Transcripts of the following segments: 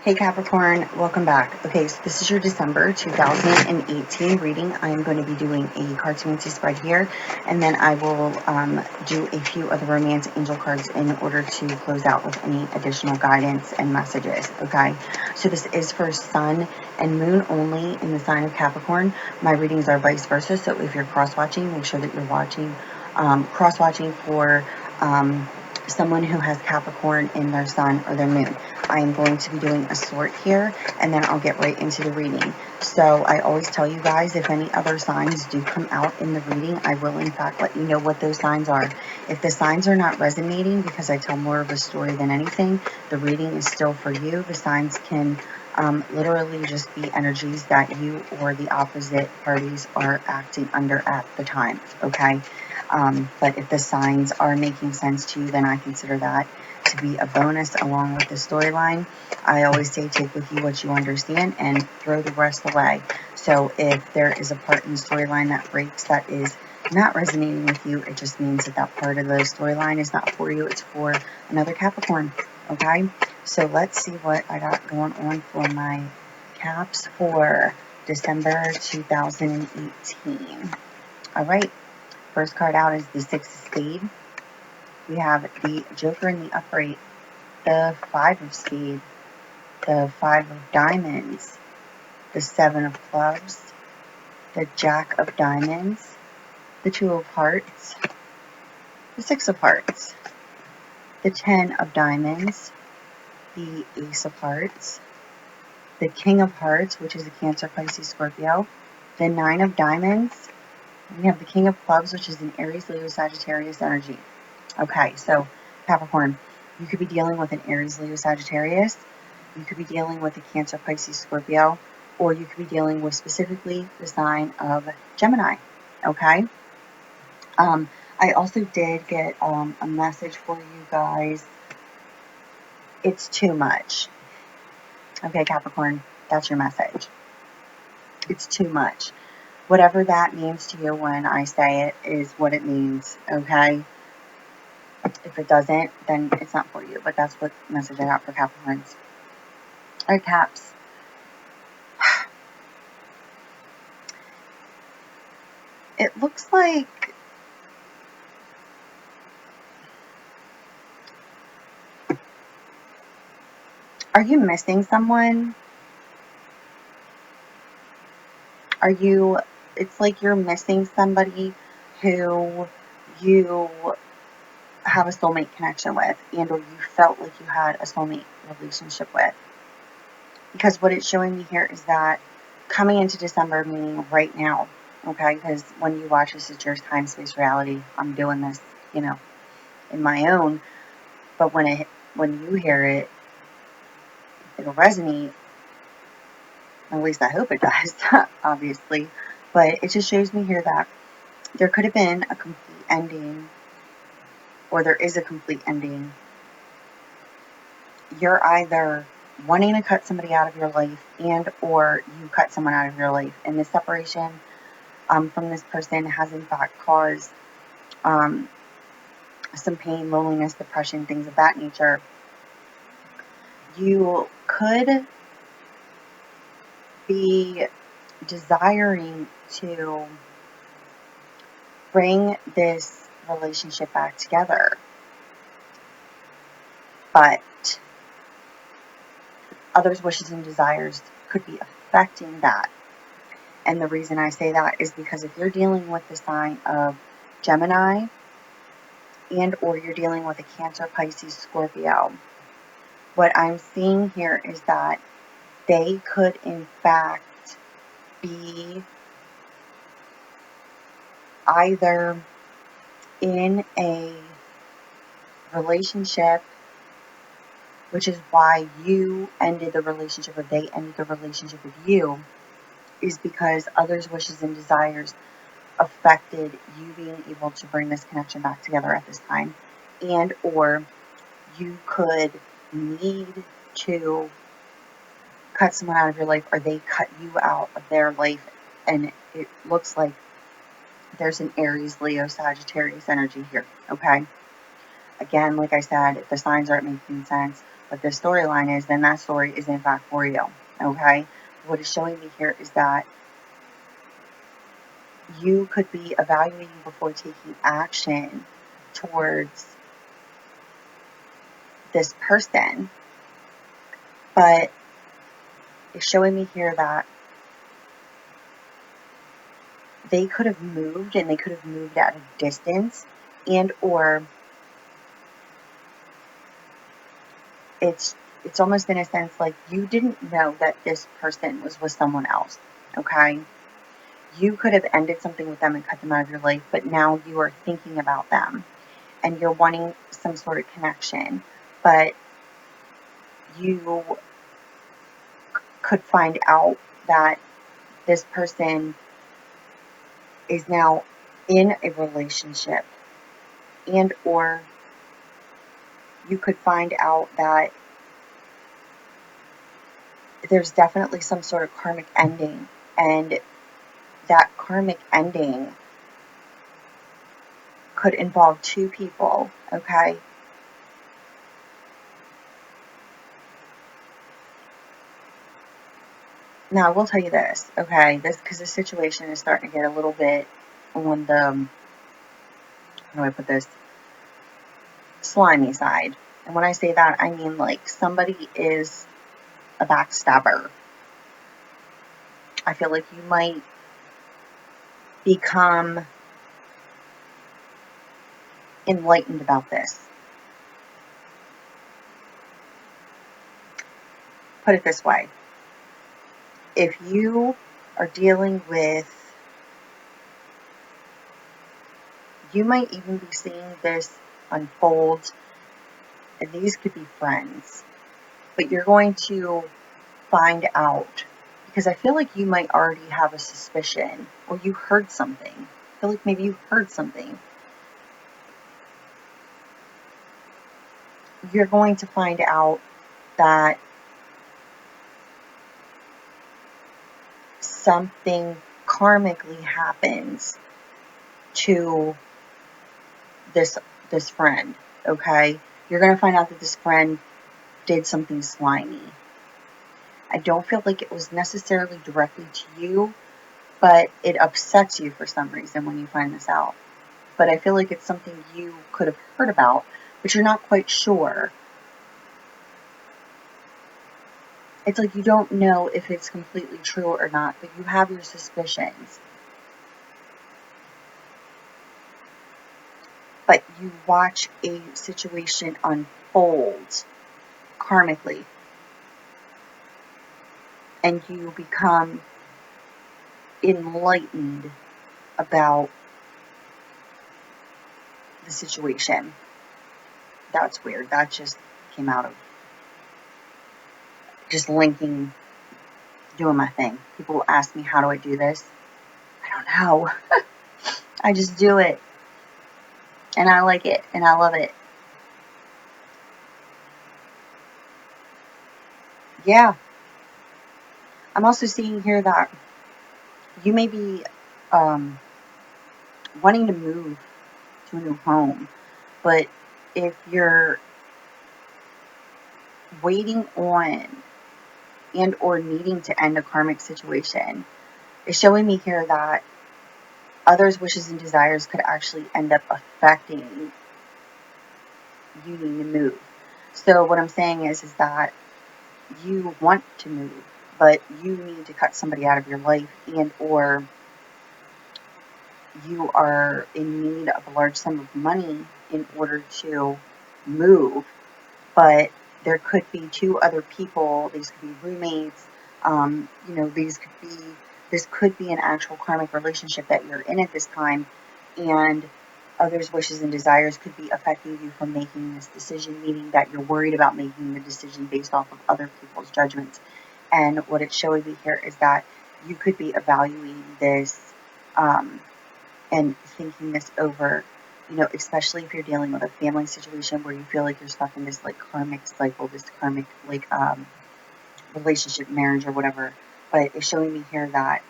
Hey Capricorn, welcome back. Okay, so this is your December 2018 reading. I'm going to be doing a cartomancy spread here, and then I will do a few of the romance angel cards in order to close out with any additional guidance and messages, okay? So this is for sun and moon only in the sign of Capricorn. My readings are vice versa, so if you're cross-watching, make sure that you're watching, cross-watching for someone who has Capricorn in their sun or their moon. I am going to be doing a sort here, and then I'll get right into the reading. So I always tell you guys, if any other signs do come out in the reading, I will in fact let you know what those signs are. If the signs are not resonating, because I tell more of a story than anything, the reading is still for you. The signs can literally just be energies that you or the opposite parties are acting under at the time, okay? But if the signs are making sense to you, then I consider that to be a bonus along with the storyline. I always say take with you what you understand and throw the rest away. So if there is a part in the storyline that breaks, that is not resonating with you, it just means that that part of the storyline is not for you. It's for another Capricorn, okay? So let's see what I got going on for my Caps for December 2018. All right. First card out is the Six of Spades. We have the Joker in the upright, the Five of Spades, the Five of Diamonds, the Seven of Clubs, the Jack of Diamonds, the Two of Hearts, the Six of Hearts, the Ten of Diamonds, the Ace of Hearts, the King of Hearts, which is a Cancer, Pisces, Scorpio, the Nine of Diamonds. We have the King of Clubs, which is an Aries, Leo, Sagittarius energy. Okay, so Capricorn, you could be dealing with an Aries, Leo, Sagittarius. You could be dealing with a Cancer, Pisces, Scorpio. Or you could be dealing with specifically the sign of Gemini. Okay? I also did get a message for you guys. It's too much. Okay, Capricorn, that's your message. It's too much. Whatever that means to you when I say it is what it means, okay? If it doesn't, then it's not for you. But that's what message I got for Capricorns. All right, Caps. It looks like are you missing someone? It's like you're missing somebody who you have a soulmate connection with, and or you felt like you had a soulmate relationship with. Because what it's showing me here is that coming into December, meaning right now, okay, because when you watch this, it's your time, space, reality. I'm doing this, in my own, but when you hear it, it'll resonate. At least I hope it does, obviously. But it just shows me here that there could have been a complete ending, or there is a complete ending. You're either wanting to cut somebody out of your life, and or you cut someone out of your life. And this separation from this person has in fact caused some pain, loneliness, depression, things of that nature. You could be desiring to bring this relationship back together, but others' wishes and desires could be affecting that. And the reason I say that is because if you're dealing with the sign of Gemini, and or you're dealing with a Cancer, Pisces, Scorpio, what I'm seeing here is that they could in fact be either in a relationship, which is why you ended the relationship, or they ended the relationship with you, is because others' wishes and desires affected you being able to bring this connection back together at this time. And or you could need to cut someone out of your life, or they cut you out of their life, and it looks like there's an Aries, Leo, Sagittarius energy here, okay? Again, like I said, if the signs aren't making sense, but the storyline is, then that story is in fact for you. Okay? What is showing me here is that you could be evaluating before taking action towards this person, but it's showing me here that they could have moved, and they could have moved at a distance, and or it's almost in a sense like you didn't know that this person was with someone else. Okay? You could have ended something with them and cut them out of your life, but now you are thinking about them and you're wanting some sort of connection, but you could find out that this person is now in a relationship, and or you could find out that there's definitely some sort of karmic ending, and that karmic ending could involve two people. Okay? Now, I will tell you this, okay? Because this situation is starting to get a little bit on the, how do I put this, slimy side. And when I say that, I mean like somebody is a backstabber. I feel like you might become enlightened about this. Put it this way. If you are dealing with, you might even be seeing this unfold, and these could be friends, but you're going to find out, because I feel like you might already have a suspicion, or you heard something. I feel like maybe you heard something. You're going to find out that something karmically happens to this friend, okay? You're going to find out that this friend did something slimy. I don't feel like it was necessarily directly to you, but it upsets you for some reason when you find this out. But I feel like it's something you could have heard about, but you're not quite sure. It's like you don't know if it's completely true or not, but you have your suspicions. But you watch a situation unfold karmically, and you become enlightened about the situation. That's weird. That just came out of just linking, doing my thing. People ask me, how do I do this? I don't know. I just do it. And I like it. And I love it. Yeah. I'm also seeing here that you may be wanting to move to a new home. But if you're waiting on and or needing to end a karmic situation, it's showing me here that others' wishes and desires could actually end up affecting you needing to move. So what I'm saying is that you want to move, but you need to cut somebody out of your life, and or you are in need of a large sum of money in order to move. But there could be two other people. These could be roommates. This could be an actual karmic relationship that you're in at this time, and others' wishes and desires could be affecting you from making this decision, meaning that you're worried about making the decision based off of other people's judgments. And what it's showing me here is that you could be evaluating this and thinking this over, especially if you're dealing with a family situation where you feel like you're stuck in this like karmic cycle, this karmic like relationship, marriage, or whatever. But it's showing me here that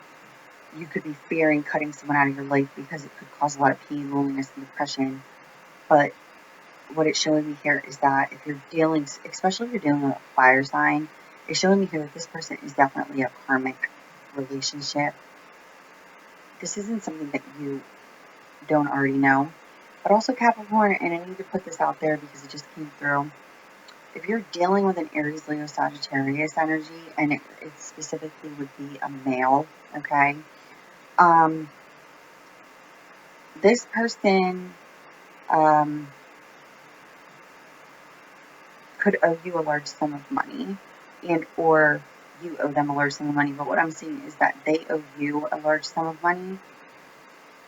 you could be fearing cutting someone out of your life because it could cause a lot of pain, loneliness, and depression. But what it's showing me here is that if you're dealing, especially if you're dealing with a fire sign, it's showing me here that this person is definitely a karmic relationship. This isn't something that you don't already know. But also Capricorn, and I need to put this out there because it just came through. If you're dealing with an Aries, Leo, Sagittarius energy, and it specifically would be a male, okay? This person could owe you a large sum of money, and or you owe them a large sum of money. But what I'm seeing is that they owe you a large sum of money,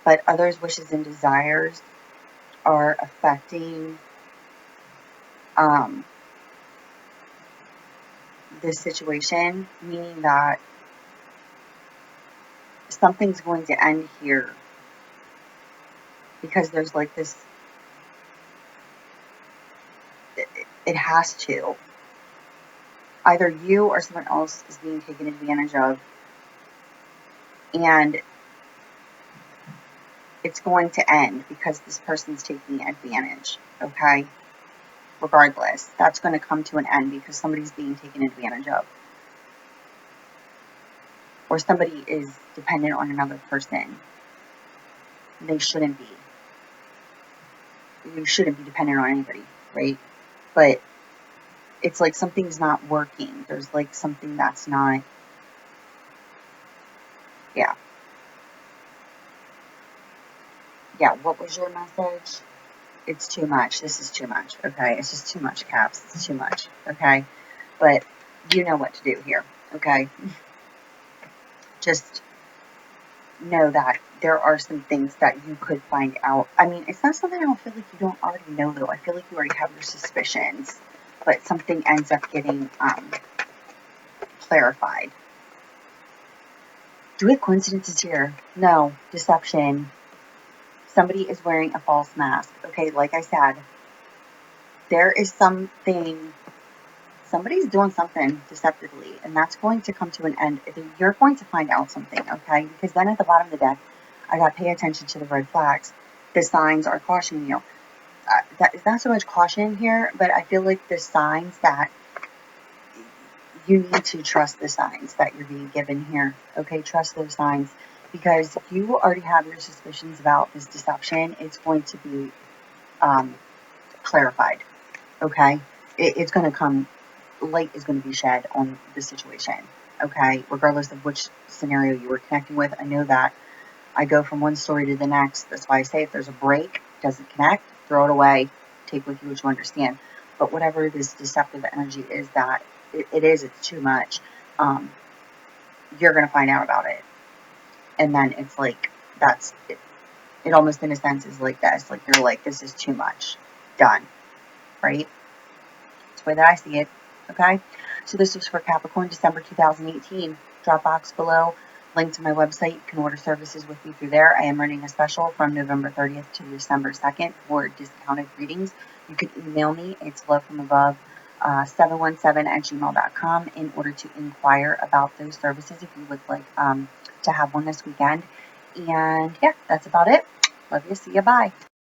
but others' wishes and desires are affecting this situation, meaning that something's going to end here because there's like this, it has to. Either you or someone else is being taken advantage of, and it's going to end because this person's taking advantage, okay? Regardless, that's going to come to an end because somebody's being taken advantage of. Or somebody is dependent on another person. They shouldn't be. You shouldn't be dependent on anybody, right? But it's like something's not working. There's like something that's not, yeah. Yeah, what was your message? It's too much. This is too much, okay? It's just too much, Caps. It's too much, okay? But you know what to do here, okay? Just know that there are some things that you could find out. I mean, it's not something I don't feel like you don't already know, though. I feel like you already have your suspicions, but something ends up getting clarified. Do we have coincidences here? No. Deception. Somebody is wearing a false mask. Okay, like I said, there is something, somebody's doing something deceptively, and that's going to come to an end. You're going to find out something, okay? Because then at the bottom of the deck, I got pay attention to the red flags. The signs are cautioning you. That is not so much caution here, but I feel like the signs that you need to trust the signs that you're being given here, okay? Trust those signs because you already have your suspicions about this deception. It's going to be clarified, okay? It's going to come, light is going to be shed on the situation, okay? Regardless of which scenario you were connecting with. I know that I go from one story to the next. That's why I say if there's a break, doesn't connect, throw it away, take with you what you understand. But whatever this deceptive energy is that it's too much, you're going to find out about it. And then it's like, that's it. It almost in a sense is like this. Like you're like, this is too much. Done. Right? That's the way that I see it. Okay? So this was for Capricorn, December 2018. Drop box below. Link to my website. You can order services with me through there. I am running a special from November 30th to December 2nd for discounted readings. You can email me. It's lovefromabove 717@gmail.com in order to inquire about those services if you would like to have one this weekend. And yeah, that's about it. Love you. See you. Bye.